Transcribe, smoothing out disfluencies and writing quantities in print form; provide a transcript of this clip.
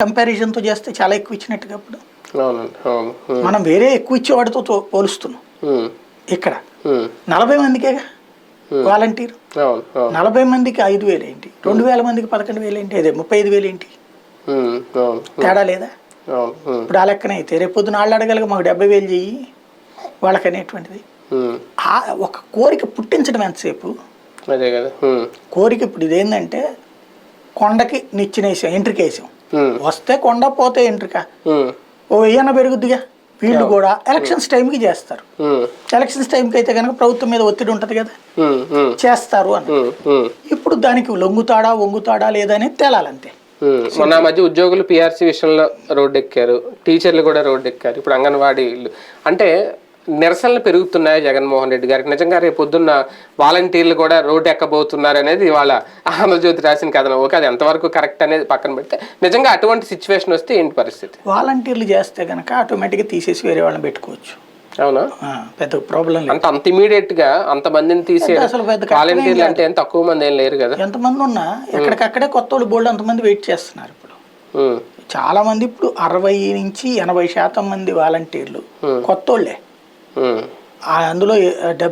కంపారిజన్తో చేస్తే చాలా ఎక్కువ ఇచ్చినట్టుగా అప్పుడు అవునండి, అవును. మనం వేరే ఎక్కువ ఇచ్చేవాడితో పోలుస్తున్నాం. ఇక్కడ 40 మందికేగా వాలంటీర్, అవును, అవును. 40 మందికి 5,000 ఏంటి, 2,000 మందికి 11,000 ఏంటి, అదే 35,000 ఏంటి, అవును, తేడా లేదా? అవును. ఇప్పుడు ఆ లెక్కన అయితే రేపు పొద్దున వాళ్ళు అడగలిగా మాకు 70,000 చెయ్యి వాళ్ళకి అనేటువంటిది. ఒక కోరిక పుట్టించడం ఎంతసేపు అదే కదా. కోరిక. ఇప్పుడు ఇదేంటంటే కొండకి నిచ్చినేసాం, ఎంట్రిక వేసాం, వస్తే కొండ పోతే ఎంట్రిక ఓ 1000 పెరుగుద్దిగా. వీళ్ళు కూడా ఎలక్షన్స్ టైంకి చేస్తారు. ఎలక్షన్స్ టైంకి అయితే కనుక ప్రభుత్వం మీద ఒత్తిడి ఉంటుంది కదా, చేస్తారు అని. ఇప్పుడు దానికి లొంగుతాడా వంగుతాడా లేదా అనేది తేలాలంతే. మొన్న మధ్య ఉద్యోగులు పిఆర్సీ విషయంలో రోడ్డు ఎక్కారు, టీచర్లు కూడా రోడ్డు ఎక్కారు, ఇప్పుడు అంగన్వాడీలు అంటే నిరసనలు పెరుగుతున్నాయి జగన్మోహన్ రెడ్డి గారికి. నిజంగా రేపు పొద్దున్న వాలంటీర్లు కూడా రోడ్డు ఎక్కబోతున్నారు అనేది వాళ్ళ ఆంధ్రజ్యోతి రాసిన కథనం. ఓకే, అది ఎంతవరకు కరెక్ట్ అనేది పక్కన పెడితే నిజంగా అటువంటి సిచ్యువేషన్ వస్తే ఏంటి పరిస్థితి? వాలంటీర్లు చేస్తే కనుక ఆటోమేటిక్గా తీసేసి వేరే వాళ్ళని పెట్టుకోవచ్చు. అవునా? పెద్ద ప్రాబ్లం లేదు. అంత ఇమీడియట్ గా అంత మందిని తీసే అసలు వాలంటీర్లు అంటే ఏం తక్కువ మంది ఏం లేరు కదా. ఎంతమంది ఉన్నా ఎక్కడికక్కడే కొత్త వాళ్ళు బోల్డ్ అంతమంది వెయిట్ చేస్తున్నారు ఇప్పుడు. చాలా మంది ఇప్పుడు 60 నుంచి 80% మంది వాలంటీర్లు కొత్త వాళ్ళే. అందులో 70